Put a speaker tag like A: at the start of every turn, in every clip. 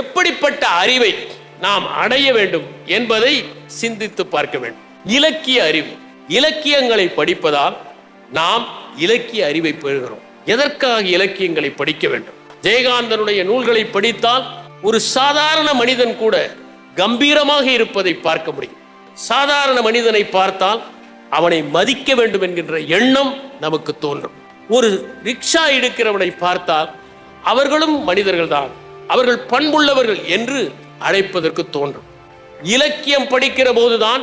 A: எப்படிப்பட்ட அறிவை நாம் அடைய வேண்டும் என்பதை சிந்தித்து பார்க்க வேண்டும். இலக்கிய அறிவு, இலக்கியங்களை படிப்பதால் நாம் இலக்கிய அறிவை பெறுகிறோம். எதற்காக இலக்கியங்களை படிக்க வேண்டும்? ஜெயகாந்தனுடைய நூல்களை படித்தால் ஒரு சாதாரண மனிதன் கூட கம்பீரமாக இருப்பதை பார்க்க முடியும். சாதாரண மனிதனை பார்த்தால் அவனை மதிக்க வேண்டும் என்கின்ற எண்ணம் நமக்கு தோன்றும். ஒரு ரிக்ஷா எடுக்கிறவனை பார்த்தால் அவர்களும் மனிதர்கள் தான், அவர்கள் பண்புள்ளவர்கள் என்று அழைப்பதற்கு தோன்றும். இலக்கியம் படிக்கிற போதுதான்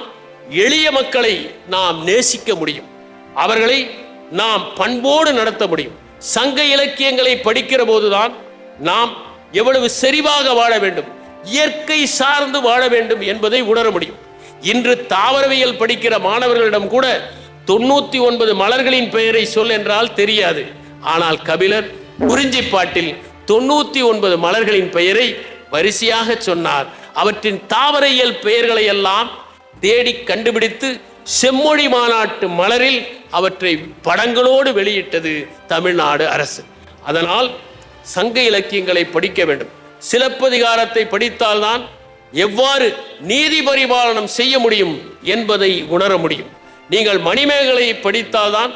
A: எளிய மக்களை நாம் நேசிக்க முடியும், அவர்களை நாம் பண்போடு நடத்த முடியும். சங்க இலக்கியங்களை படிக்கிற போதுதான் நாம் எவ்வளவு செறிவாக வாழ வேண்டும், இயற்கை சார்ந்து வாழ வேண்டும் என்பதை உணர முடியும். இன்று தாவரவியல் படிக்கிற மாணவர்களிடம் கூட 99 மலர்களின் பெயரை சொல் என்றால் தெரியாது. ஆனால் கபிலர் குறிஞ்சிப்பாட்டில் 99 மலர்களின் பெயரை வரிசையாக சொன்னார். அவற்றின் தாவரையியல் பெயர்களை எல்லாம் தேடி கண்டுபிடித்து செம்மொழி மாநாட்டு மலரில் அவற்றை படங்களோடு வெளியிட்டது தமிழ்நாடு அரசு. அதனால் சங்க இலக்கியங்களை படிக்க வேண்டும். சிலப்பதிகாரத்தை படித்தால்தான் எவ்வாறு நீதி பரிபாலனம் செய்ய முடியும் என்பதை உணர முடியும். நீங்கள் மணிமேகலை படித்தால்தான்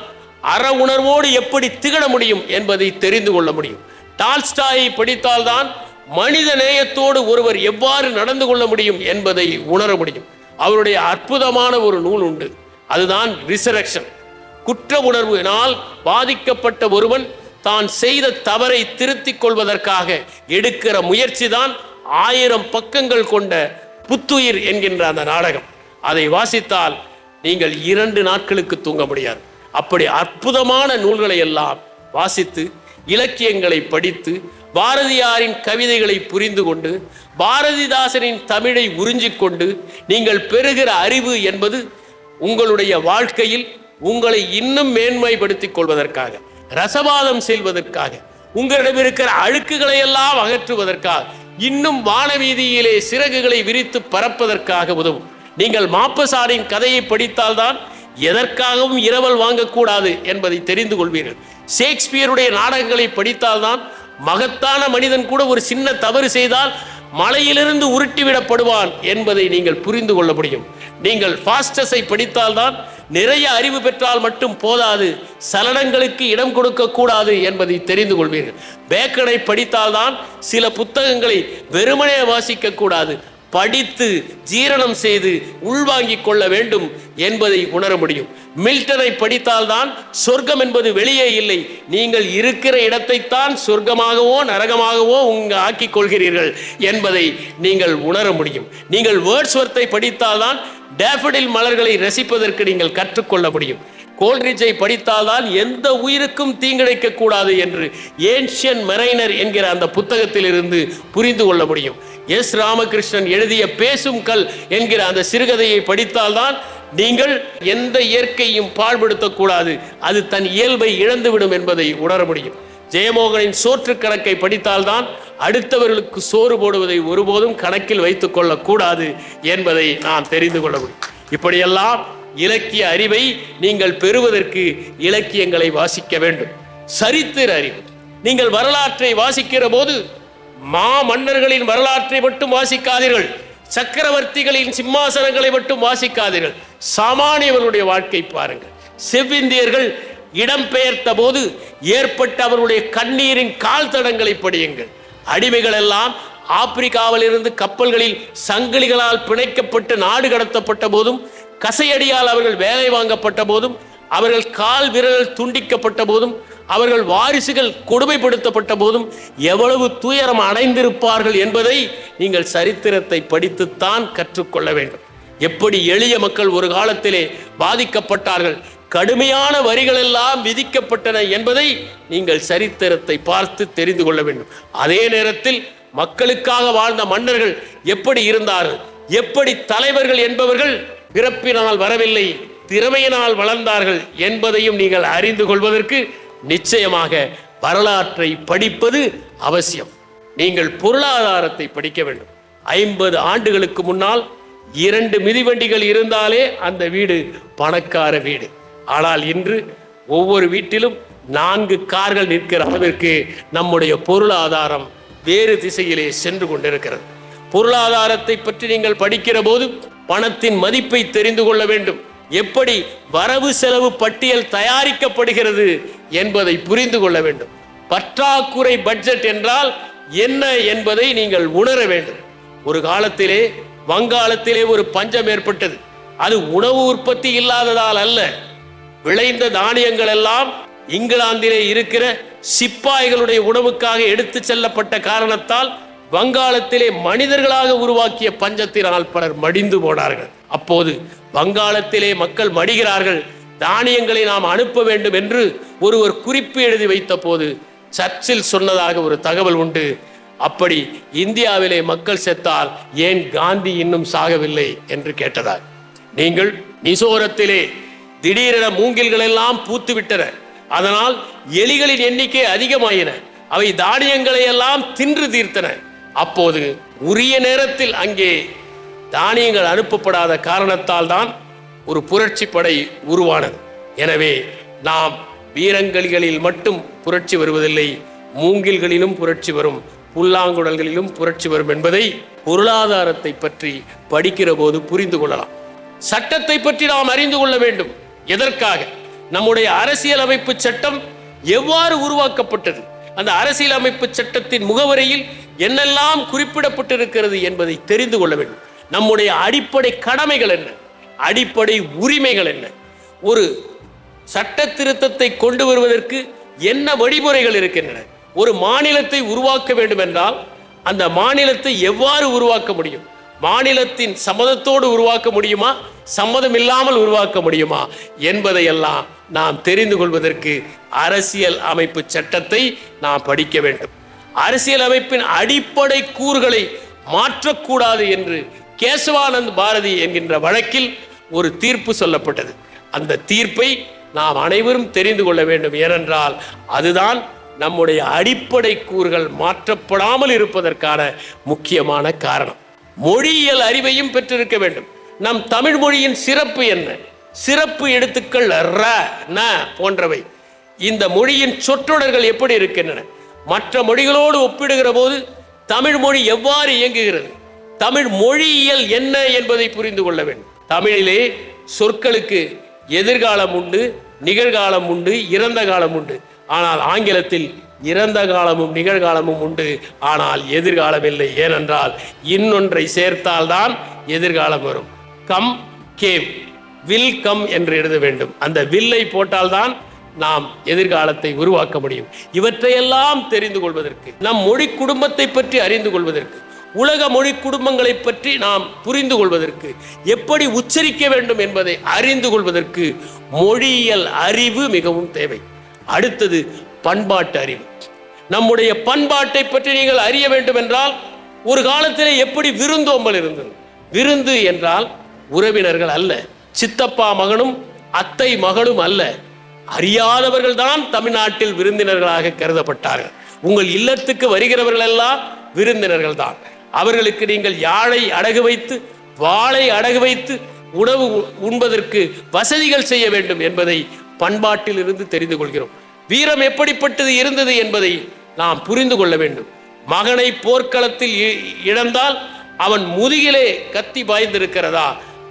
A: அற உணர்வோடு எப்படி திகழ முடியும் என்பதை தெரிந்து கொள்ள முடியும். டால்ஸ்டாயை படித்தால்தான் மனித நேயத்தோடு ஒருவர் எவ்வாறு நடந்து கொள்ள முடியும் என்பதை உணர முடியும். அவருடைய அற்புதமான ஒரு நூல் உண்டு, அதுதான் ரிசரக்ஷன். குற்ற உணர்வினால் பாதிக்கப்பட்ட ஒருவன் தான் செய்த தவறை திருத்திக் கொள்வதற்காக எடுக்கிற முயற்சி தான் 1000 பக்கங்கள் கொண்ட புத்துயிர் என்கின்ற அந்த நாடகம். அதை வாசித்தால் நீங்கள் 2 நாட்களுக்கு தூங்க முடியாது. அப்படி அற்புதமான நூல்களை எல்லாம் வாசித்து இலக்கியங்களை படித்து பாரதியாரின் கவிதைகளை புரிந்து கொண்டு பாரதிதாசனின் தமிழை உறிஞ்சிக்கொண்டு நீங்கள் பெறுகிற அறிவு என்பது உங்களுடைய வாழ்க்கையில் உங்களை இன்னும் மேன்மைப்படுத்திக் கொள்வதற்காக, ரசவாதம் செய்வதற்காக, உங்களிடம் இருக்கிற அழுக்குகளை எல்லாம் அகற்றுவதற்காக, இன்னும் வானவீதியிலே சிறகுகளை விரித்து பறப்பதற்காக உதவும். நீங்கள் மாப்பசாரின் கதையை படித்தால்தான் எதற்காகவும் இரவல் வாங்கக்கூடாது என்பதை தெரிந்து கொள்வீர்கள். ஷேக்ஸ்பியருடைய நாடகங்களை படித்தால்தான் மகத்தான மனிதன் கூட ஒரு சின்ன தவறு செய்தால் மலையிலிருந்து உருட்டிவிடப்படுவான் என்பதை நீங்கள் புரிந்து கொள்ள முடியும். நீங்கள் ஃபாஸ்டஸை படித்தால்தான் நிறைய அறிவு பெற்றால் மட்டும் போதாது, சலனங்களுக்கு இடம் கொடுக்க கூடாது என்பதை தெரிந்து கொள்வீர்கள். பேக்கனை படித்தால்தான் சில புத்தகங்களை வெறுமனே வாசிக்க கூடாது, படித்து ஜீரணம் செய்து உள்வாங்கிக் கொள்ள வேண்டும் என்பதை உணர முடியும். மில்டனை படித்தால்தான் சொர்க்கம் என்பது வெளியே இல்லை, நீங்கள் இருக்கிற இடத்தைத்தான் சொர்க்கமாகவோ நரகமாகவோ ஆக்கிக் கொள்கிறீர்கள் என்பதை நீங்கள் உணர முடியும். நீங்கள் வேர்ட்ஸ்வர்த்தை படித்தால்தான் டேஃபடில் மலர்களை ரசிப்பதற்கு நீங்கள் கற்றுக்கொள்ள முடியும். கோல்ரிட்ஜை படித்தால்தான் எந்த உயிருக்கும் தீங்கிழைக்க கூடாது என்று ஏன்ஷியன் மெரைனர் என்கிற அந்த புத்தகத்தில் இருந்து புரிந்து கொள்ள முடியும். எஸ் ராமகிருஷ்ணன் எழுதிய பேசும் கல் என்கிற அந்த சிறுகதையை படித்தால்தான் நீங்கள் எந்த இயற்கையும் பாழ்படுத்தக்கூடாது, அது தன் இயல்பை இழந்துவிடும் என்பதை உணர முடியும். ஜெயமோகனின் சோற்று கணக்கை படித்தால்தான் அடுத்தவர்களுக்கு சோறு போடுவதை ஒருபோதும் கணக்கில் வைத்துக் கொள்ளக்கூடாது என்பதை நாம் தெரிந்து கொள்ள முடியும். இப்படியெல்லாம் இலக்கிய அறிவை நீங்கள் பெறுவதற்கு இலக்கியங்களை வாசிக்க வேண்டும். சரித்திர அறிவு, நீங்கள் வரலாற்றை வாசிக்கிற போது மன்னர்களின் வரலாற்றை மட்டும் வாசிக்காதீர்கள், சக்கரவர்த்திகளின் சிம்மாசனங்களை மட்டும் வாசிக்காதீர்கள், சாமானியவர்களுடைய வாழ்க்கை பாருங்கள். செவ்விந்தியர்கள் இடம்பெயர்த்த போது ஏற்பட்ட அவருடைய கண்ணீரின் கால் தடங்களை படியுங்கள். அடிமைகள் எல்லாம் ஆப்பிரிக்காவில் இருந்து கப்பல்களில் சங்கிலிகளால் பிணைக்கப்பட்டு நாடு கடத்தப்பட்ட போதும், கசையடியால் அவர்கள் வேலை வாங்கப்பட்ட போதும், அவர்கள் கால் விரல் துண்டிக்கப்பட்ட போதும், அவர்கள் வாரிசுகள் கொடுமைப்படுத்தப்பட்ட போதும் எவ்வளவு துயரம் அடைந்திருப்பார்கள் என்பதை நீங்கள் சரித்திரத்தை படித்துத்தான் கற்றுக்கொள்ள வேண்டும். எப்படி எளிய மக்கள் ஒரு காலத்திலே பாதிக்கப்பட்டார்கள், கடுமையான வரிகள் எல்லாம் விதிக்கப்பட்டன என்பதை நீங்கள் சரித்திரத்தை பார்த்து தெரிந்து கொள்ள வேண்டும். அதே நேரத்தில் மக்களுக்காக வாழ்ந்த மன்னர்கள் எப்படி இருந்தார்கள், எப்படி தலைவர்கள் என்பவர்கள் பிறப்பினால் வரவில்லை, திறமையினால் வளர்ந்தார்கள் என்பதையும் நீங்கள் அறிந்து கொள்வதற்கு நிச்சயமாக வரலாற்றை படிப்பது அவசியம். நீங்கள் பொருளாதாரத்தை படிக்க வேண்டும். 50 ஆண்டுகளுக்கு முன்னால் 2 மிதிவண்டிகள் இருந்தாலே அந்த வீடு பணக்கார வீடு. ஆனால் இன்று ஒவ்வொரு வீட்டிலும் 4 கார்கள் நிற்கிற அளவிற்கு நம்முடைய பொருளாதாரம் வேறு திசையிலே சென்று கொண்டிருக்கிறது. பொருளாதாரத்தை பற்றி நீங்கள் படிக்கிற போது பணத்தின் மதிப்பை தெரிந்து கொள்ள வேண்டும். எப்படி வரவு செலவு பட்டியல் தயாரிக்கப்படுகிறது என்பதை புரிந்து கொள்ள வேண்டும். பற்றாக்குறை பட்ஜெட் என்றால் என்ன என்பதை நீங்கள் உணர வேண்டும். ஒரு காலத்திலே வங்காளத்திலே ஒரு பஞ்சம் ஏற்பட்டது. அது உணவு உற்பத்தி இல்லாததால் அல்ல, விளைந்த தானியங்கள் எல்லாம் இங்கிலாந்திலே இருக்கிற சிப்பாய்களுடைய உணவுக்காக எடுத்து செல்லப்பட்ட காரணத்தால் வங்காளத்திலே மனிதர்களாக உருவாக்கிய பஞ்சத்தினால் பலர் மடிந்து போனார்கள். அப்போது வங்காளத்திலே மக்கள் மடிகிறார்கள், தானியங்களை நாம் அனுப்ப வேண்டும் என்று ஒருவர் குறிப்பு எழுதி வைத்த போது சர்ச்சில் சொன்னதாக ஒரு தகவல் உண்டு. அப்படி இந்தியாவிலே மக்கள் செத்தால் ஏன் காந்தி இன்னும் சாகவில்லை என்று கேட்டதாக. நீங்கள் மிசோரத்திலே திடீரென மூங்கில்கள் எல்லாம் பூத்துவிட்டன. அதனால் எலிகளின் எண்ணிக்கை அதிகமாயின. அவை தானியங்களை எல்லாம் தின்று தீர்த்தன. அப்போது உரிய நேரத்தில் அங்கே தானியங்கள் அனுப்பப்படாத காரணத்தால் தான் ஒரு புரட்சி படை உருவானது. எனவே நாம் வீரங்களிகளில் மட்டும் புரட்சி வருவதில்லை, மூங்கில்களிலும் புரட்சி வரும், புல்லாங்குழல்களிலும் புரட்சி வரும் என்பதை பொருளாதாரத்தை பற்றி படிக்கிற போது புரிந்து கொள்ளலாம். சட்டத்தை பற்றி நாம் அறிந்து கொள்ள வேண்டும். எதற்காக? நம்முடைய அரசியலமைப்பு சட்டம் எவ்வாறு உருவாக்கப்பட்டது, அந்த அரசியலமைப்பு சட்டத்தின் முகவரியில் என்னெல்லாம் குறிப்பிடப்பட்டிருக்கிறது என்பதை தெரிந்து கொள்ள வேண்டும். நம்முடைய அடிப்படை கடமைகள் என்ன, அடிப்படை உரிமைகள் என்ன, ஒரு சட்ட திருத்தத்தை கொண்டு வருவதற்கு என்ன வழிமுறைகள் இருக்கின்றன, ஒரு மாநிலத்தை உருவாக்க வேண்டும் என்றால் அந்த மாநிலத்தை எவ்வாறு உருவாக்க முடியும், மாநிலத்தின் சம்மதத்தோடு உருவாக்க முடியுமா, சம்மதம் இல்லாமல் உருவாக்க முடியுமா என்பதையெல்லாம் நாம் தெரிந்து கொள்வதற்கு அரசியல் அமைப்பு சட்டத்தை நாம் படிக்க வேண்டும். அரசியல் அமைப்பின் அடிப்படை கூறுகளை மாற்றக்கூடாது என்று கேசவானந்த் பாரதி என்கின்ற வழக்கில் ஒரு தீர்ப்பு சொல்லப்பட்டது. அந்த தீர்ப்பை நாம் அனைவரும் தெரிந்து கொள்ள வேண்டும். ஏனென்றால் அதுதான் நம்முடைய அடிப்படை கூறுகள் மாற்றப்படாமல் இருப்பதற்கான முக்கியமான காரணம். மொழியியல் அறிவையும் பெற்றிருக்க வேண்டும். நம் தமிழ் மொழியின் சிறப்பு என்ன, சிறப்பு எழுத்துக்கள் ர ந போன்றவை, இந்த மொழியின் சொற்றொடர்கள் எப்படி இருக்கின்றன, மற்ற மொழிகளோடு ஒப்பிடுகிற போது தமிழ் மொழி எவ்வாறு இயங்குகிறது, தமிழ் மொழியியல் என்ன என்பதை புரிந்து கொள்ள வேண்டும். தமிழிலே சொற்களுக்கு எதிர்காலம் உண்டு, நிகழ்காலம் உண்டு, இறந்த காலம் உண்டு. ஆனால் ஆங்கிலத்தில் இறந்த காலமும் நிகழ்காலமும் உண்டு, ஆனால் எதிர்காலம் இல்லை. ஏனென்றால் இன்னொன்றை சேர்த்தால்தான் எதிர்காலம் வரும். கம் கேம், வில் கம் என்று எழுத வேண்டும். அந்த வில்லை போட்டால்தான் நாம் எதிர்காலத்தை உருவாக்க முடியும். இவற்றையெல்லாம் தெரிந்து கொள்வதற்கு, நம் மொழி குடும்பத்தை பற்றி அறிந்து கொள்வதற்கு, உலக மொழி குடும்பங்களை பற்றி நாம் புரிந்து கொள்வதற்கு, எப்படி உச்சரிக்க வேண்டும் என்பதை அறிந்து கொள்வதற்கு மொழியியல் அறிவு மிகவும் தேவை. அடுத்தது பண்பாட்டு அறிவு. நம்முடைய பண்பாட்டை பற்றி நீங்கள் அறிய வேண்டும் என்றால், ஒரு காலத்திலே எப்படி விருந்தோம்பல் இருந்தது. விருந்து என்றால் உறவினர்கள் அல்ல, சித்தப்பா மகனும் அத்தை மகளும் அல்ல, அறியாதவர்கள் தான் தமிழ்நாட்டில் விருந்தினர்களாக கருதப்பட்டார்கள். உங்கள் இல்லத்துக்கு வருகிறவர்கள் எல்லாம் விருந்தினர்கள் தான். அவர்களுக்கு நீங்கள் யாழை அடகு வைத்து, வாளை அடகு வைத்து உணவு உண்பதற்கு வசதிகள் செய்ய வேண்டும் என்பதை பண்பாட்டில் இருந்து தெரிந்து கொள்கிறோம். வீரம் எப்படிப்பட்டது இருந்தது என்பதை நாம் புரிந்து கொள்ள வேண்டும். மகனை போர்க்களத்தில் இழந்தால் அவன் முதுகிலே கத்தி பாய்ந்திருக்கிறதா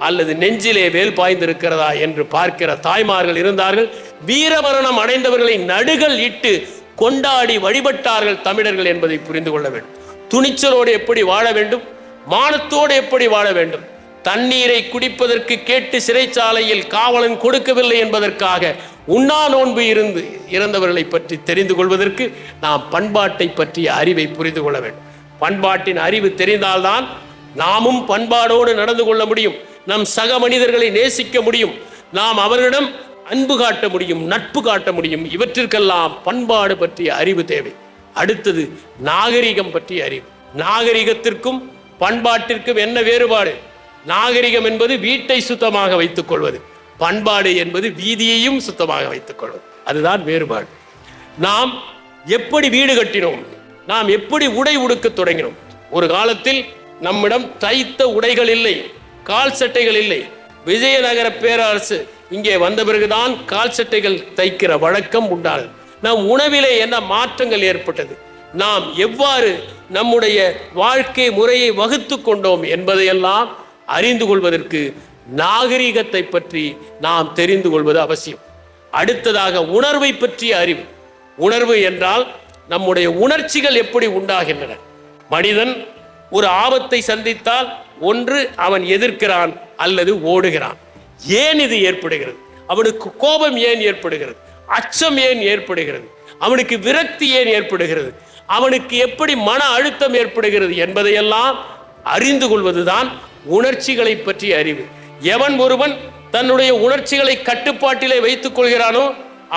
A: அல்லது நெஞ்சிலே வேல் பாய்ந்திருக்கிறதா என்று பார்க்கிற தாய்மார்கள் இருந்தார்கள். வீரமரணம் அடைந்தவர்களை நடுகள் இட்டு கொண்டாடி வழிபட்டார்கள் தமிழர்கள் என்பதை புரிந்து கொள்ள வேண்டும். துணிச்சலோடு எப்படி வாழ வேண்டும், மானத்தோடு எப்படி வாழ வேண்டும். தண்ணீரை குடிப்பதற்கு கேட்டு சிறைச்சாலையில் காவலன் கொடுக்கவில்லை என்பதற்காக உண்ணா நோன்பு இறந்தவர்களை பற்றி தெரிந்து கொள்வதற்கு நாம் பண்பாட்டை பற்றிய அறிவை புரிந்து கொள்ள வேண்டும். பண்பாட்டின் அறிவு தெரிந்தால்தான் நாமும் பண்பாடோடு நடந்து கொள்ள முடியும். நம் சக மனிதர்களை நேசிக்க முடியும், நாம் அவர்களிடம் அன்பு காட்ட முடியும், நட்பு காட்ட முடியும். இவற்றிற்கெல்லாம் பண்பாடு பற்றிய அறிவு தேவை. அடுத்தது நாகரிகம் பற்றிய அறிவு. நாகரிகத்திற்கும் பண்பாட்டிற்கும் என்ன வேறுபாடு? நாகரிகம் என்பது வீட்டை சுத்தமாக வைத்துக் கொள்வது, பண்பாடு என்பது வீதியையும் சுத்தமாக வைத்துக் கொள்வது. அதுதான் வேறுபாடு. நாம் எப்படி வீடு கட்டினோம், நாம் எப்படி உடை உடுக்க தொடங்கினோம். ஒரு காலத்தில் நம்மிடம் தைத்த உடைகள் இல்லை, கால் சட்டைகள் இல்லை. விஜயநகர பேரரசு இங்கே வந்த பிறகுதான் கால் சட்டைகள் தைக்கிற வழக்கம் உண்டானது. நம் உணவிலே என்ன மாற்றங்கள் ஏற்பட்டது, நாம் எவ்வாறு நம்முடைய வாழ்க்கை முறையை வகுத்து கொண்டோம் என்பதையெல்லாம் அறிந்து கொள்வதற்கு நாகரிகத்தை பற்றி நாம் தெரிந்து கொள்வது அவசியம். அடுத்ததாக உணர்வை பற்றிய அறிவு. உணர்வு என்றால் நம்முடைய உணர்ச்சிகள் எப்படி உண்டாகின்றன. மனிதன் ஒரு ஆபத்தை சந்தித்தால் ஒன்று அவன் எதிர்க்கிறான் அல்லது ஓடுகிறான். ஏன் இது ஏற்படுகிறது? அவனுக்கு கோபம் ஏன் ஏற்படுகிறது? அச்சம் ஏன் ஏற்படுகிறது? அவனுக்கு விரக்தி ஏன் ஏற்படுகிறது? அவனுக்கு எப்படி மன அழுத்தம் ஏற்படுகிறது என்பதையெல்லாம் அறிந்து கொள்வதுதான் உணர்ச்சிகளை பற்றிய அறிவு. எவன் ஒருவன் தன்னுடைய உணர்ச்சிகளை கட்டுப்பாட்டிலே வைத்துக் கொள்கிறானோ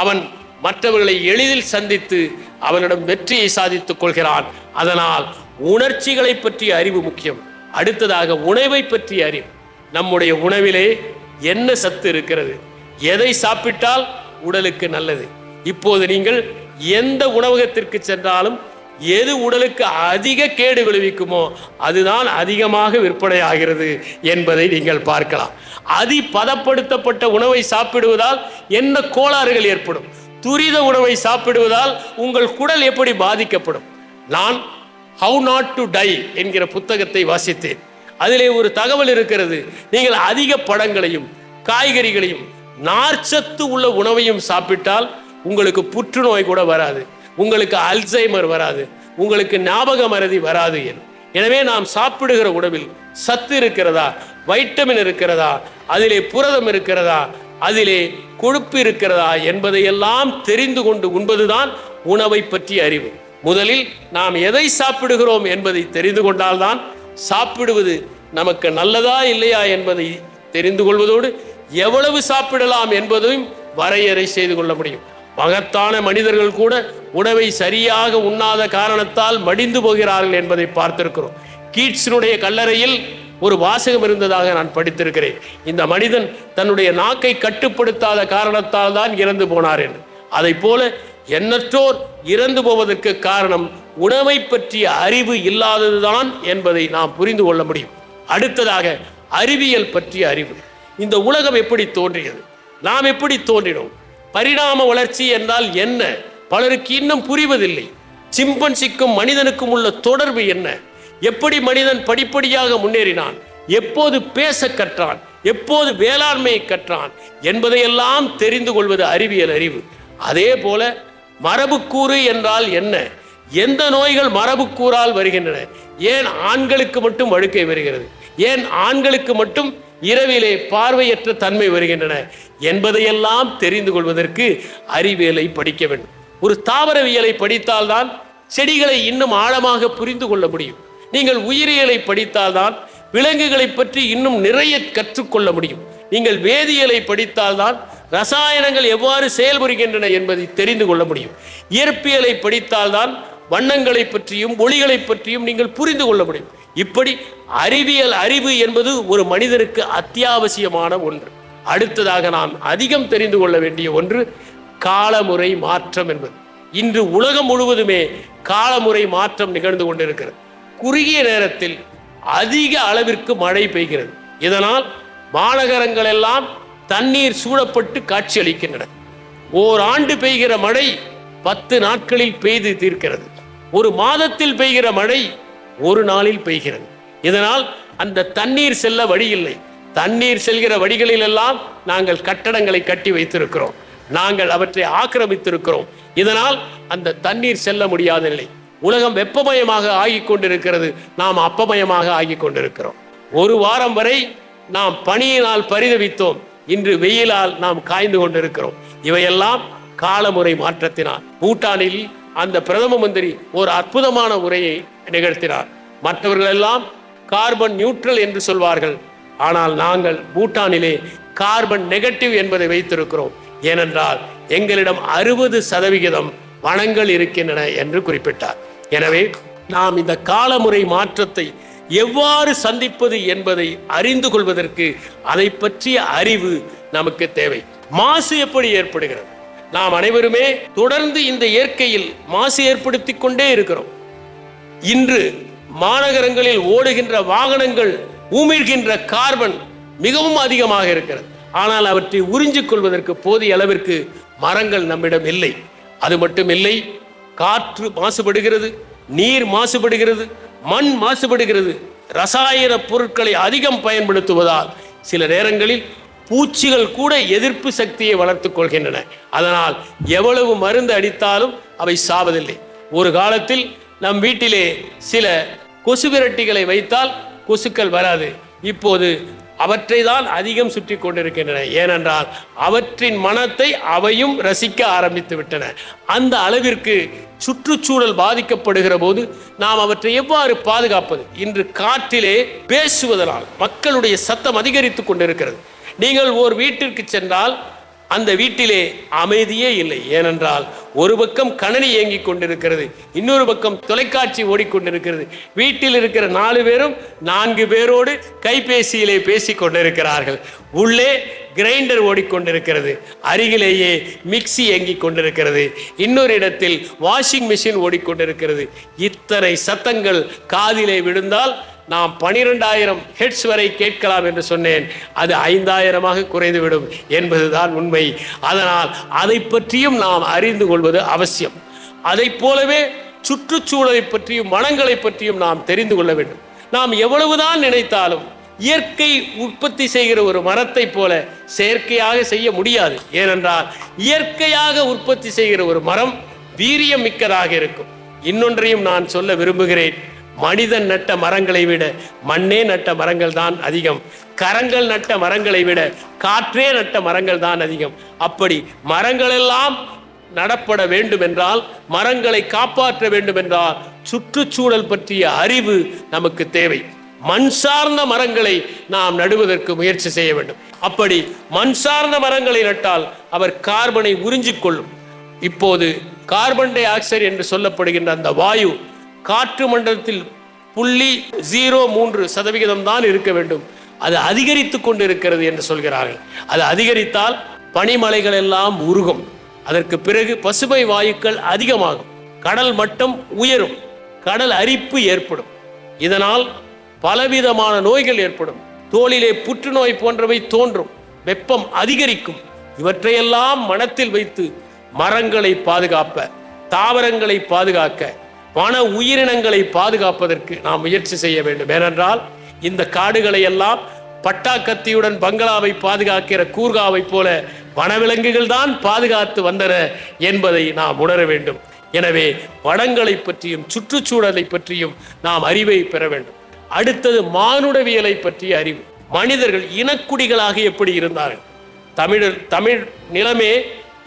A: அவன் மற்றவர்களை எளிதில் சந்தித்து அவனிடம் வெற்றியை சாதித்துக் கொள்கிறான். அதனால் உணர்ச்சிகளை பற்றிய அறிவு முக்கியம். அடுத்ததாக உணவை பற்றிய அறிவு. நம்முடைய உணவிலே என்ன சத்து இருக்கிறது? எதை சாப்பிட்டால் உடலுக்கு நல்லது? இப்போது நீங்கள் எந்த உணவகத்திற்கு சென்றாலும் எது உடலுக்கு அதிக கேடு விளைவிக்குமோ அதுதான் அதிகமாக விற்பனை ஆகிறது என்பதை நீங்கள் பார்க்கலாம். பதப்படுத்தப்பட்ட உணவை சாப்பிடுவதால் என்ன கோளாறுகள் ஏற்படும்? துரித உணவை சாப்பிடுவதால் உங்கள் குடல் எப்படி பாதிக்கப்படும்? நான் ஹவு நாட் டு டை என்கிற புத்தகத்தை வாசித்தேன். அதிலே ஒரு தகவல் இருக்கிறது. நீங்கள் அதிக பழங்களையும் காய்கறிகளையும் நார்ச்சத்து உள்ள உணவையும் சாப்பிட்டால் உங்களுக்கு புற்றுநோய் கூட வராது, உங்களுக்கு அல்சைமர் வராது, உங்களுக்கு ஞாபக மறதி வராது. எனவே நாம் சாப்பிடுகிற உணவில் சத்து இருக்கிறதா, வைட்டமின் இருக்கிறதா, அதிலே புரதம் இருக்கிறதா, அதிலே கொழுப்பு இருக்கிறதா என்பதையெல்லாம் தெரிந்து கொண்டு உண்பதுதான் உணவை பற்றிய அறிவு. முதலில் நாம் எதை சாப்பிடுகிறோம் என்பதை தெரிந்து கொண்டால்தான் சாப்பிடுவது நமக்கு நல்லதா இல்லையா என்பதை தெரிந்து கொள்வதோடு எவ்வளவு சாப்பிடலாம் என்பதையும் வரையறை செய்து கொள்ள முடியும். மகத்தான மனிதர்கள் கூட உணவை சரியாக உண்ணாத காரணத்தால் மடிந்து போகிறார்கள் என்பதை பார்த்திருக்கிறோம். கீட்ஸினுடைய கல்லறையில் ஒரு வாசகம் இருந்ததாக நான் படித்திருக்கிறேன். இந்த மனிதன் தன்னுடைய நாக்கை கட்டுப்படுத்தாத காரணத்தால் தான் இறந்து போனார் என்று. அதை போல எண்ணற்றோர் இறந்து போவதற்கு காரணம் உணவை பற்றிய அறிவு இல்லாததுதான் என்பதை நாம் புரிந்து கொள்ள முடியும். அடுத்ததாக அறிவியல் பற்றிய அறிவு. இந்த உலகம் எப்படி தோன்றியது? நாம் எப்படி தோன்றினோம்? பரிணாம வளர்ச்சி என்றால் என்ன? பலருக்கு இன்னும் புரிவதில்லை. சிம்பன்சிக்கும் மனிதனுக்கும் உள்ள தொடர்பு என்ன? எப்படி மனிதன் படிப்படியாக முன்னேறினான்? எப்போது பேச கற்றான்? எப்போது வேளாண்மையை கற்றான் என்பதையெல்லாம் தெரிந்து கொள்வது அறிவியல் அறிவு. அதே போல மரபுக்கூறு என்றால் என்ன? எந்த நோய்கள் மரபுக்கூறால் வருகின்றன? ஏன் ஆண்களுக்கு மட்டும் வழுக்கை வருகிறது? ஏன் ஆண்களுக்கு மட்டும் இரவிலே பார்வையற்ற தன்மை வருகின்றன என்பதையெல்லாம் தெரிந்து கொள்வதற்கு அறிவியலை படிக்க வேண்டும். ஒரு தாவரவியலை படித்தால்தான் செடிகளை இன்னும் ஆழமாக புரிந்து கொள்ள முடியும். நீங்கள் உயிரியலை படித்தால்தான் விலங்குகளை பற்றி இன்னும் நிறைய கற்றுக்கொள்ள முடியும். நீங்கள் வேதியியலை படித்தால்தான் ரசாயனங்கள் எவ்வாறு செயல்புரிகின்றன என்பதை தெரிந்து கொள்ள முடியும். இயற்பியலை படித்தால்தான் வண்ணங்களை பற்றியும் ஒளிகளை பற்றியும் நீங்கள் புரிந்து கொள்ள முடியும். இப்படி அறிவியல் அறிவு என்பது ஒரு மனிதனுக்கு அத்தியாவசியமான ஒன்று. அடுத்ததாக நாம் அதிகம் தெரிந்து கொள்ள வேண்டிய ஒன்று காலமுறை மாற்றம் என்பது. இன்று உலகம் முழுவதுமே காலமுறை மாற்றம் நிகழ்ந்து கொண்டிருக்கிறது. குறுகிய நேரத்தில் அதிக அளவிற்கு மழை பெய்கிறது. இதனால் மாநகரங்கள் எல்லாம் தண்ணீர் சூழப்பட்டு காட்சியளிக்கின்றன. ஓராண்டு பெய்கிற மழை 10 நாட்களில் பெய்து தீர்க்கிறது. ஒரு மாதத்தில் பெய்கிற மழை ஒரு நாளில் பெய்கிறது. இதனால் அந்த தண்ணீர் செல்ல வழி இல்லை. தண்ணீர் செல்கிற வழிகளில் எல்லாம் நாங்கள் கட்டடங்களை கட்டி வைத்திருக்கிறோம், நாங்கள் அவற்றை ஆக்கிரமித்திருக்கிறோம். இதனால் அந்த தண்ணீர் செல்ல முடியாத நிலை. உலகம் வெப்பமயமாக ஆகிக் கொண்டிருக்கிறது, நாம் அப்பமயமாக ஆகிக் கொண்டிருக்கிறோம். ஒரு வாரம் வரை நாம் பனியினால் பரிதவித்தோம், இன்று வெயிலால் நாம் காய்ந்து கொண்டிருக்கிறோம். இவையெல்லாம் காலமுறை மாற்றத்தினால். பூட்டானில் அந்த பிரதம மந்திரி ஒரு அற்புதமான உரையை நிகழ்த்தினார். மற்றவர்கள் எல்லாம் கார்பன் நியூட்ரல் என்று சொல்வார்கள், ஆனால் நாங்கள் பூட்டானிலே கார்பன் நெகட்டிவ் என்பதை வைத்திருக்கிறோம். ஏனென்றால் எங்களிடம் 60% வனங்கள் இருக்கின்றன என்று குறிப்பிட்டார். எனவே நாம் இந்த காலமுறை மாற்றத்தை எவ்வாறு சந்திப்பது என்பதை அறிந்து கொள்வதற்கு அதை பற்றிய அறிவு நமக்கு தேவை. மாசு எப்படி ஏற்படுகிறது? நாம் அனைவருமே தொடர்ந்து இந்த இயற்கையில் மாசு ஏற்படுத்தி கொண்டே இருக்கிறோம். இன்று மாநகரங்களில் ஓடுகின்ற வாகனங்கள் உமிழ்கின்ற கார்பன் மிகவும் அதிகமாக இருக்கிறது. ஆனால் அவற்றை உறிஞ்சிக் கொள்வதற்கு போதிய அளவிற்கு மரங்கள் நம்மிடம் இல்லை. அது மட்டும் இல்லை, காற்று மாசுபடுகிறது, நீர் மாசுபடுகிறது, மண் மாசுபடுகிறது. ரசாயன பொருட்களை அதிகம் பயன்படுத்துவதால் சில நேரங்களில் பூச்சிகள் கூட எதிர்ப்பு சக்தியை வளர்த்துக் கொள்கின்றன. அதனால் எவ்வளவு மருந்து அடித்தாலும் அவை சாவதில்லை. ஒரு காலத்தில் நம் வீட்டிலே சில கொசு விரட்டிகளை வைத்தால் கொசுக்கள் வராது. இப்போது அவற்றை தான் அதிகம் சுற்றி கொண்டிருக்கின்றன. ஏனென்றால் அவற்றின் மனத்தை அவையும் ரசிக்க ஆரம்பித்து விட்டன. அந்த அளவிற்கு சுற்றுச்சூழல் பாதிக்கப்படுகிற போது நாம் அவற்றை எவ்வாறு பாதுகாப்பது? இன்று காற்றிலே பேசுவதனால் மக்களுடைய சத்தம் அதிகரித்து கொண்டிருக்கிறது. நீங்கள் ஒரு வீட்டிற்கு சென்றால் அந்த வீட்டிலே அமைதியே இல்லை. ஏனென்றால் ஒரு பக்கம் கணனி இயங்கிக் கொண்டிருக்கிறது, இன்னொரு பக்கம் தொலைக்காட்சி ஓடிக்கொண்டிருக்கிறது. வீட்டில் இருக்கிற 4 பேரும் 4 பேரோடு கைபேசியிலே பேசிக் கொண்டிருக்கிறார்கள். உள்ளே கிரைண்டர் ஓடிக்கொண்டிருக்கிறது, அருகிலேயே மிக்சி இயங்கிக் கொண்டிருக்கிறது, இன்னொரு இடத்தில் வாஷிங் மிஷின் ஓடிக்கொண்டிருக்கிறது. இத்தனை சத்தங்கள் காதிலே விழுந்தால் நாம் 12,000 ஹெர்ட்ஸ் வரை கேட்கலாம் என்று சொன்னேன். அது 5,000 குறைந்துவிடும் என்பதுதான் உண்மை. அதனால் அதை பற்றியும் நாம் அறிந்து கொள்வது அவசியம். அதை போலவே சுற்றுச்சூழலை பற்றியும் வனங்களை பற்றியும் நாம் தெரிந்து கொள்ள வேண்டும். நாம் எவ்வளவுதான் நினைத்தாலும் இயற்கை உற்பத்தி செய்கிற ஒரு மரத்தை போல செயற்கையாக செய்ய முடியாது. ஏனென்றால் இயற்கையாக உற்பத்தி செய்கிற ஒரு மரம் வீரியம் மிக்கதாக இருக்கும். இன்னொன்றையும் நான் சொல்ல விரும்புகிறேன். மனிதன் நட்ட மரங்களை விட மண்ணே நட்ட மரங்கள் தான் அதிகம். கரங்கள் நட்ட மரங்களை விட காற்றே நட்ட மரங்கள் தான் அதிகம். அப்படி மரங்களெல்லாம் நடப்பட வேண்டும் என்றால், மரங்களை காப்பாற்ற வேண்டும் என்றால் சுற்றுச்சூழல் பற்றிய அறிவு நமக்கு தேவை. மண் சார்ந்த மரங்களை நாம் நடுவதற்கு முயற்சி செய்ய வேண்டும். அப்படி மண் சார்ந்த மரங்களை நட்டால் அவர் கார்பனை உறிஞ்சிக் கொள்ளும். இப்போது கார்பன் டை ஆக்சைடு என்று சொல்லப்படுகின்ற அந்த வாயு காற்று மண்டலத்தில் 0.03% தான் இருக்க வேண்டும். அது அதிகரித்து கொண்டு இருக்கிறது என்று சொல்கிறார்கள். அது அதிகரித்தால் பனிமலைகள் எல்லாம் உருகும். அதற்கு பிறகு பசுமை வாயுக்கள் அதிகமாகும், கடல் மட்டம் உயரும், கடல் அரிப்பு ஏற்படும். இதனால் பலவிதமான நோய்கள் ஏற்படும். தோலிலே புற்றுநோய் போன்றவை தோன்றும், வெப்பம் அதிகரிக்கும். இவற்றையெல்லாம் மனத்தில் வைத்து மரங்களை பாதுகாப்ப, தாவரங்களை பாதுகாக்க, வன உயிரினங்களை பாதுகாப்பதற்கு நாம் முயற்சி செய்ய வேண்டும். ஏனென்றால் இந்த காடுகளை எல்லாம் பட்டாக்கத்தியுடன் பங்களாவை பாதுகாக்கிற கூர்காவை போல வனவிலங்குகள் தான் பாதுகாத்து வந்தன என்பதை நாம் உணர வேண்டும். எனவே வனங்களை பற்றியும் சுற்றுச்சூழலை பற்றியும் நாம் அறிவை பெற வேண்டும். அடுத்தது மானுடவியலை பற்றிய அறிவு. மனிதர்கள் இனக்குடிகளாக எப்படி இருந்தார்கள்? தமிழ் நிலமே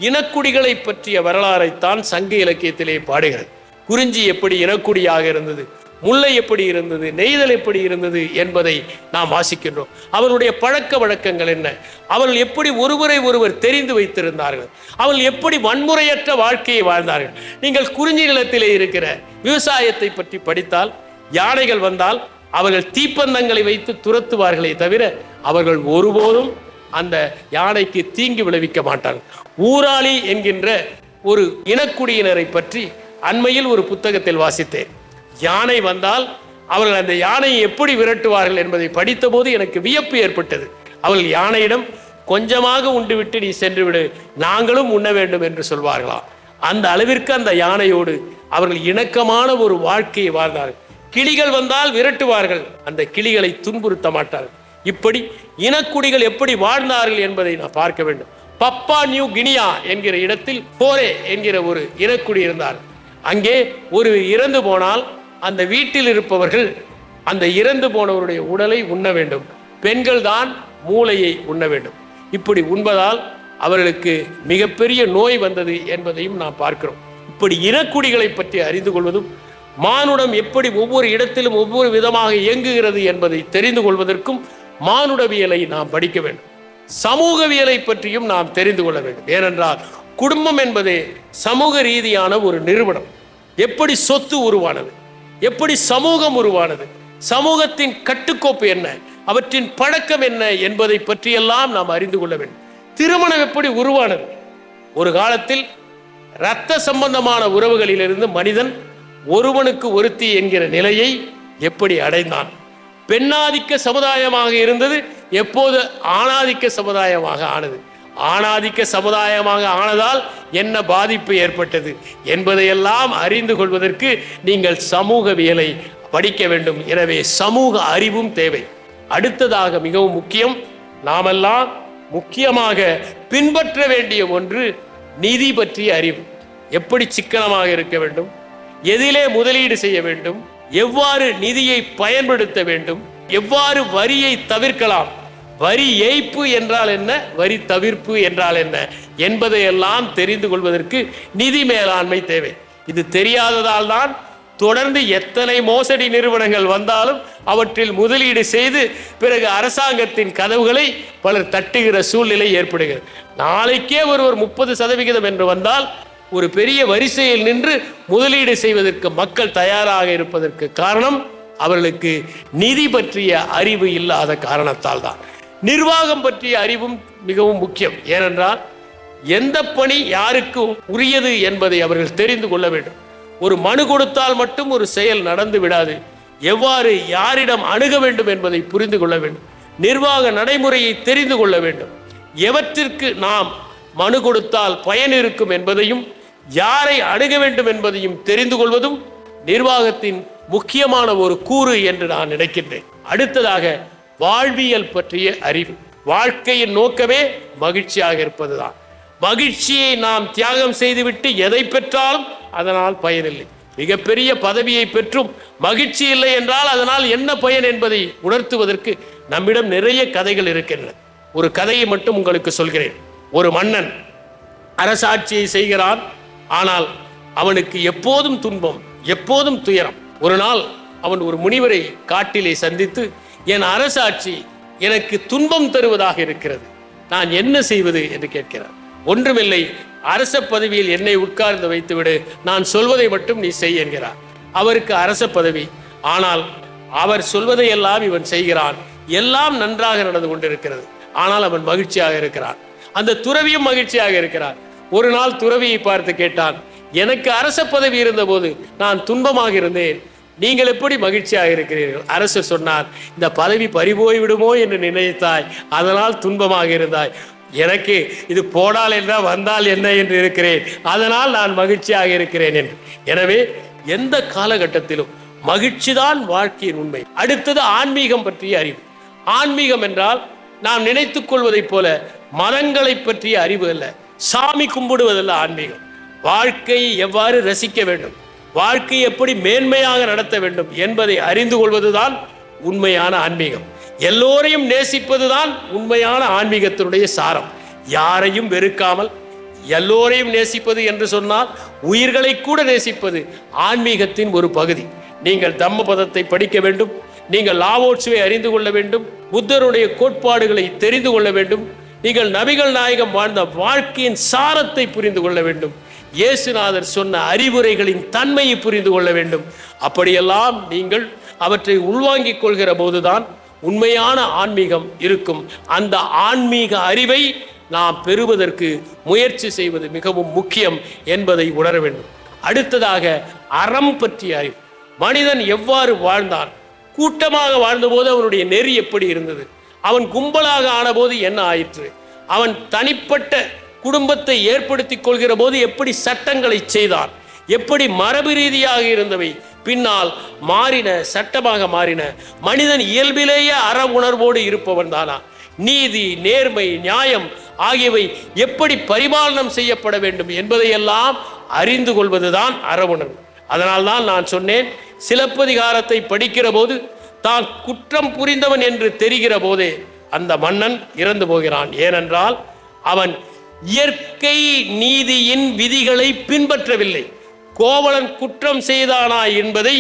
A: இனக்குடிகளை பற்றிய வரலாறைத்தான் சங்க இலக்கியத்திலே பாடுகிறது. குறிஞ்சி எப்படி இனக்குடியாக இருந்தது, முல்லை எப்படி இருந்தது, நெய்தல் எப்படி இருந்தது என்பதை நாம் வாசிக்கின்றோம். அவர்களுடைய பழக்க வழக்கங்கள் என்ன, அவர்கள் எப்படி ஒருவரை ஒருவர் தெரிந்து வைத்திருந்தார்கள், அவர்கள் எப்படி வன்முறையற்ற வாழ்க்கையை வாழ்ந்தார்கள். நீங்கள் குறிஞ்சி நிலத்திலே இருக்கிற விவசாயத்தை பற்றி படித்தால், யானைகள் வந்தால் அவர்கள் தீப்பந்தங்களை வைத்து துரத்துவார்களே தவிர அவர்கள் ஒருபோதும் அந்த யானைக்கு தீங்கு விளைவிக்க மாட்டார்கள். ஊராளி என்கின்ற ஒரு இனக்குடியினரை பற்றி அண்மையில் ஒரு புத்தகத்தில் வாசித்தேன். யானை வந்தால் அவர்கள் அந்த யானையை எப்படி விரட்டுவார்கள் என்பதை படித்த போது எனக்கு வியப்பு ஏற்பட்டது. அவர்கள் யானையிடம் கொஞ்சமாக உண்டுவிட்டு நீ சென்று விடு, நாங்களும் உண்ண வேண்டும் என்று சொல்வார்களா? அந்த அளவிற்கு அந்த யானையோடு அவர்கள் இணக்கமான ஒரு வாழ்க்கையை வாழ்ந்தார்கள். கிளிகள் வந்தால் விரட்டுவார்கள், அந்த கிளிகளை துன்புறுத்த மாட்டார்கள். இப்படி இனக்குடிகள் எப்படி வாழ்ந்தார்கள் என்பதை நான் பார்க்க வேண்டும். பப்பா நியூ கினியா என்கிற இடத்தில் போரே என்கிற ஒரு இனக்குடி இருந்தார். அங்கே ஒரு இறந்து போனால் அந்த வீட்டில் இருப்பவர்கள் அந்த இறந்து போனவருடைய உடலை உண்ண வேண்டும், பெண்கள் தான் மூளையை உண்ண வேண்டும். இப்படி உண்பதால் அவர்களுக்கு மிகப்பெரிய நோய் வந்தது என்பதையும் நாம் பார்க்கிறோம். இப்படி இனக்குடிகளை பற்றி அறிந்து கொள்வதும், மானுடம் எப்படி ஒவ்வொரு இடத்திலும் ஒவ்வொரு விதமாக இயங்குகிறது என்பதை தெரிந்து கொள்வதற்கும் மானுடவியலை நாம் படிக்க வேண்டும். சமூகவியலை பற்றியும் நாம் தெரிந்து கொள்ள வேண்டும். ஏனென்றால் குடும்பம் என்பதே சமூக ரீதியான ஒரு நிறுவனம். எப்படி சொத்து உருவானது, எப்படி சமூகம் உருவானது, சமூகத்தின் கட்டுக்கோப்பு என்ன, அவற்றின் பழக்கம் என்ன என்பதை பற்றியெல்லாம் நாம் அறிந்து கொள்ள வேண்டும். திருமணம் எப்படி உருவானது? ஒரு காலத்தில் இரத்த சம்பந்தமான உறவுகளிலிருந்து மனிதன் ஒருவனுக்கு ஒருத்தி என்கிற நிலையை எப்படி அடைந்தான்? பெண்ணாதிக்க சமுதாயமாக இருந்தது, எப்போது ஆணாதிக்க சமுதாயமாக ஆனது? ஆணாதிக்க சமுதாயமாக ஆனதால் என்ன பாதிப்பு ஏற்பட்டது என்பதையெல்லாம் அறிந்து கொள்வதற்கு நீங்கள் சமூகவியலை படிக்க வேண்டும். எனவே சமூக அறிவும் தேவை. அடுத்ததாக மிகவும் முக்கியம், நாமெல்லாம் முக்கியமாக பின்பற்ற வேண்டிய ஒன்று நிதி பற்றிய அறிவு. எப்படி சிக்கனமாக இருக்க வேண்டும், எதிலே முதலீடு செய்ய வேண்டும், எவ்வாறு நிதியை பயன்படுத்த வேண்டும், எவ்வாறு வரியை தவிர்க்கலாம், வரி ஏய்ப்பு என்றால் என்ன, வரி தவிர்ப்பு என்றால் என்ன என்பதையெல்லாம் தெரிந்து கொள்வதற்கு நிதி மேலாண்மை தேவை. இது தெரியாததால் தான் தொடர்ந்து எத்தனை மோசடி நிறுவனங்கள் வந்தாலும் அவற்றில் முதலீடு செய்து பிறகு அரசாங்கத்தின் கதவுகளை பலர் தட்டுகிற சூழ்நிலை ஏற்படுகிறது. நாளைக்கே ஒருவர் 30% என்று வந்தால் ஒரு பெரிய வரிசையில் நின்று முதலீடு செய்வதற்கு மக்கள் தயாராக இருப்பதற்கு காரணம் அவர்களுக்கு நிதி பற்றிய அறிவு இல்லாத காரணத்தால் தான். நிர்வாகம் பற்றிய அறிவும் மிகவும் முக்கியம். ஏனென்றால் எந்த பணி யாருக்கு உரியது என்பதை அவர்கள் தெரிந்து கொள்ள வேண்டும். ஒரு மனு கொடுத்தால் மட்டும் ஒரு செயல் நடந்து விடாது. எவ்வாறு யாரிடம் அணுக வேண்டும் என்பதை புரிந்து கொள்ள வேண்டும். நிர்வாக நடைமுறையை தெரிந்து கொள்ள வேண்டும். எவற்றிற்கு நாம் மனு கொடுத்தால் பயன் இருக்கும் என்பதையும் யாரை அணுக வேண்டும் என்பதையும் தெரிந்து கொள்வதும் நிர்வாகத்தின் முக்கியமான ஒரு கூறு என்று நான் நினைக்கின்றேன். அடுத்ததாக வாழ்வியல் பற்றிய அறிவு. வாழ்க்கையின் நோக்கமே மகிழ்ச்சியாக இருப்பதுதான். மகிழ்ச்சியை நாம் தியாகம் செய்துவிட்டு எதை பெற்றாலும் அதனால் பயனில்லை. மிகப்பெரிய பதவியை பெற்றும் மகிழ்ச்சி இல்லை என்றால் அதனால் என்ன பயன் என்பதை உணர்த்துவதற்கு நம்மிடம் நிறைய கதைகள் இருக்கின்றன. ஒரு கதையை மட்டும் உங்களுக்கு சொல்கிறேன். ஒரு மன்னன் அரசாட்சியை செய்கிறான். ஆனால் அவனுக்கு எப்போதும் துன்பம், எப்போதும் துயரம். ஒரு நாள் அவன் ஒரு முனிவரை காட்டிலே சந்தித்து, என் அரசாட்சி எனக்கு துன்பம் தருவதாக இருக்கிறது, நான் என்ன செய்வது என்று கேட்கிறார். ஒன்றுமில்லை, அரச பதவியில் என்னை உட்கார்ந்து வைத்துவிடு, நான் சொல்வதை மட்டும் நீ செய் என்கிறார். அவருக்கு அரச பதவி, ஆனால் அவர் சொல்வதையெல்லாம் இவன் செய்கிறான். எல்லாம் நன்றாக நடந்து கொண்டிருக்கிறது. ஆனால் அவன் மகிழ்ச்சியாக இருக்கிறான். அந்த துறவியும் மகிழ்ச்சியாக இருக்கிறார். ஒரு நாள் துறவியை பார்த்து கேட்டான், எனக்கு அரச பதவி இருந்தபோது நான் துன்பமாக இருந்தேன், நீங்கள் எப்படி மகிழ்ச்சியாக இருக்கிறீர்கள்? அரசர் சொன்னார், இந்த பதவி பறிபோய் விடுமோ என்று நினைத்தாய், அதனால் துன்பமாக இருந்தாய். எனக்கு இது போனால் என்ன வந்தால் என்ன என்று இருக்கிறேன், அதனால் நான் மகிழ்ச்சியாக இருக்கிறேன் என்று. எனவே எந்த காலகட்டத்திலும் மகிழ்ச்சி தான் வாழ்க்கையின் உண்மை. அடுத்தது ஆன்மீகம் பற்றிய அறிவு. ஆன்மீகம் என்றால் நாம் நினைத்துக் கொள்வதைப் போல மதங்களை பற்றிய அறிவு அல்ல, சாமி கும்பிடுவதல்ல ஆன்மீகம். வாழ்க்கையை எவ்வாறு ரசிக்க வேண்டும், வாழ்க்கையை எப்படி மேன்மையாக நடத்த வேண்டும் என்பதை அறிந்து கொள்வதுதான் உண்மையான ஆன்மீகம். எல்லோரையும் நேசிப்பதுதான் உண்மையான ஆன்மீகத்தினுடைய சாரம். யாரையும் வெறுக்காமல் எல்லோரையும் நேசிப்பது என்று சொன்னால் உயிர்களை கூட நேசிப்பது ஆன்மீகத்தின் ஒரு பகுதி. நீங்கள் தம்மபதத்தை படிக்க வேண்டும், நீங்கள் லாவோட்சுவை அறிந்து கொள்ள வேண்டும், புத்தருடைய கோட்பாடுகளை தெரிந்து கொள்ள வேண்டும், நீங்கள் நபிகள் நாயகம் வாழ்ந்த வாழ்க்கையின் சாரத்தை புரிந்து கொள்ள வேண்டும், இயேசுநாதர் சொன்ன அறிவுரைகளின் தன்மையை புரிந்து கொள்ள வேண்டும். அப்படியெல்லாம் நீங்கள் அவற்றை உள்வாங்கிக் கொள்கிற போதுதான் உண்மையான ஆன்மீகம் இருக்கும். அந்த ஆன்மீக அறிவை நாம் பெறுவதற்கு முயற்சி செய்வது மிகவும் முக்கியம் என்பதை உணர வேண்டும். அடுத்ததாக அறம் பற்றிய அறிவு. மனிதன் எவ்வாறு வாழ்ந்தான், கூட்டமாக வாழ்ந்தபோது அவனுடைய நெறி எப்படி இருந்தது, அவன் கும்பலாக ஆனபோது என்ன ஆயிற்று, அவன் தனிப்பட்ட குடும்பத்தை ஏற்படுத்திக் கொள்கிற போது எப்படி சட்டங்களை செய்தான், எப்படி மரபு ரீதியாக இருந்தவை பின்னால் மாறின, சட்டமாக மாறின. மனிதன் இயல்பிலேயே அற உணர்வோடு இருப்பவன் தானா, நீதி, நேர்மை, நியாயம் ஆகியவை எப்படி பரிபாலனம் செய்யப்பட வேண்டும் என்பதையெல்லாம் அறிந்து கொள்வதுதான் அற உணர்வு. அதனால்தான் நான் சொன்னேன், சிலப்பதிகாரத்தை படிக்கிற போது தான் குற்றம் புரிந்தவன் என்று தெரிகிற போதே அந்த மன்னன் இறந்து போகிறான். ஏனென்றால் அவன் இயற்கை நீதியின் விதிகளை பின்பற்றவில்லை. கோவலன் குற்றம் செய்தானா என்பதை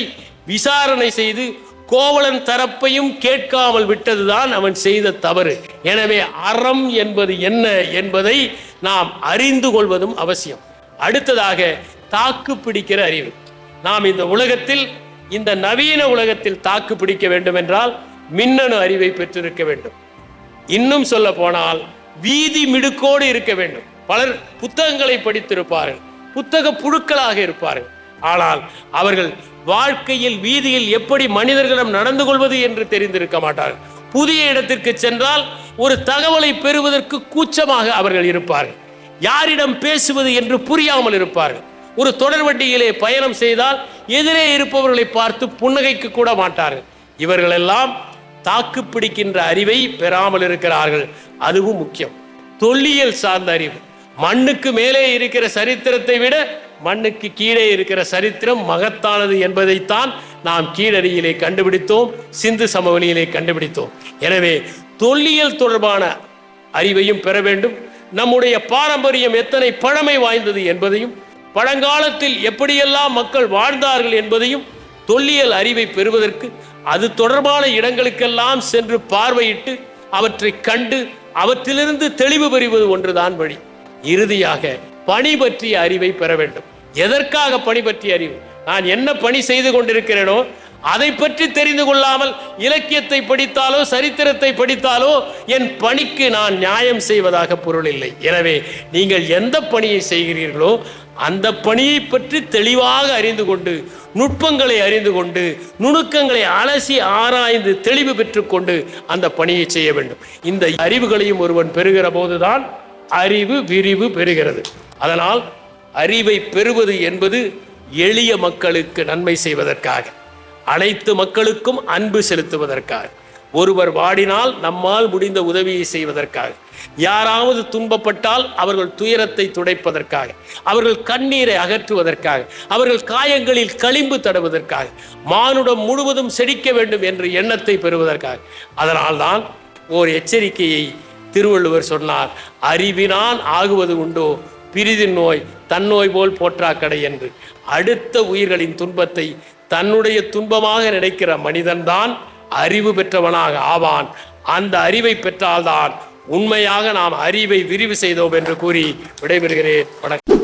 A: விசாரணை செய்து கோவலன் தரப்பையும் கேட்காமல் விட்டதுதான் அவன் செய்த தவறு. எனவே அறம் என்பது என்ன என்பதை நாம் அறிந்து கொள்வதும் அவசியம். அடுத்ததாக தாக்கு பிடிக்கிற அறிவு. நாம் இந்த உலகத்தில், இந்த நவீன உலகத்தில் தாக்கு பிடிக்க வேண்டும் என்றால் மின்னணு அறிவை பெற்றிருக்க வேண்டும். இன்னும் சொல்ல போனால் வீதி மிடுக்கோடு இருக்க வேண்டும். பலர் புத்தகங்களை படித்திருப்பார்கள், புத்தக புழுக்களாக இருப்பார்கள். ஆனால் அவர்கள் வாழ்க்கையில் வீதியில் எப்படி மனிதர்களிடம் நடந்து கொள்வது என்று தெரிந்திருக்க மாட்டார்கள். புதிய இடத்திற்கு சென்றால் ஒரு தகவலை பெறுவதற்கு கூச்சமாக அவர்கள் இருப்பார்கள். யாரிடம் பேசுவது என்று புரியாமல் இருப்பார்கள். ஒரு தொடர் வண்டியிலே பயணம் செய்தால் எதிரே இருப்பவர்களை பார்த்து புன்னகைக்கு கூட மாட்டார்கள். இவர்களெல்லாம் தாக்கு பிடிக்கின்ற அறிவை பெறாமல் இருக்கிறார்கள். அதுவும் முக்கியம். தொல்லியல் சார்ந்த அறிவு. மண்ணுக்கு மேலே இருக்கிற சரித்திரத்தை விட மண்ணுக்கு கீழே இருக்கிற சரித்திரம் மகத்தானது என்பதைத்தான் நாம் கீழடியிலே கண்டுபிடித்தோம், சிந்து சமவெளியிலே கண்டுபிடித்தோம். எனவே தொல்லியல் தொடர்பான அறிவையும் பெற வேண்டும். நம்முடைய பாரம்பரியம் எத்தனை பழமை வாய்ந்தது என்பதையும், பழங்காலத்தில் எப்படியெல்லாம் மக்கள் வாழ்ந்தார்கள் என்பதையும் தொல்லியல் அறிவை பெறுவதற்கு அது தொடர்பான இடங்களுக்கெல்லாம் சென்று பார்வையிட்டு அவற்றை கண்டு அவற்றிலிருந்து தெளிவு பெறுவது ஒன்றுதான் வழி. இறுதியாக பணி பற்றிய அறிவை பெற வேண்டும். எதற்காக பணி பற்றிய அறிவு? நான் என்ன பணி செய்து கொண்டிருக்கிறேனோ அதை பற்றி தெரிந்து கொள்ளாமல் இலக்கியத்தை படித்தாலோ சரித்திரத்தை படித்தாலோ என் பணிக்கு நான் நியாயம் செய்வதாக பொருள் இல்லை. எனவே நீங்கள் எந்த பணியை செய்கிறீர்களோ அந்த பணியை பற்றி தெளிவாக அறிந்து கொண்டு, நுட்பங்களை அறிந்து கொண்டு, நுணுக்கங்களை அலசி ஆராய்ந்து தெளிவு பெற்றுக்கொண்டு அந்த பணியை செய்ய வேண்டும். இந்த அறிவுகளையும் ஒருவன் பெறுகிற போதுதான் அறிவு விரிவு பெறுகிறது. அதனால் அறிவை பெறுவது என்பது எளிய மக்களுக்கு நன்மை செய்வதற்காக, அனைத்து மக்களுக்கும் அன்பு செலுத்துவதற்காக, ஒருவர் வாடினால் நம்மால் முடிந்த உதவியை செய்வதற்காக, யாராவது துன்பப்பட்டால் அவர்கள் துயரத்தை துடைப்பதற்காக, அவர்கள் கண்ணீரை அகற்றுவதற்காக, அவர்கள் காயங்களில் களிம்பு தடவுவதற்காக, மானுடம் முழுவதும் செழிக்க வேண்டும் என்ற எண்ணத்தை பெறுவதற்காக. அதனால்தான் ஓர் எச்சரிக்கையை திருவள்ளுவர் சொன்னார், அறிவினான் ஆகுவது உண்டோ பிரிதின் நோய் தன்னோய் போல் போற்றாக்கடை என்று. அடுத்த உயிர்களின் துன்பத்தை தன்னுடைய துன்பமாக நினைக்கிற மனிதன்தான் அறிவு பெற்றவனாக ஆவான். அந்த அறிவை பெற்றால்தான் உண்மையாக நாம் அறிவை விரிவு செய்தோம் என்று கூறி விடைபெறுகிறேன். வணக்கம்.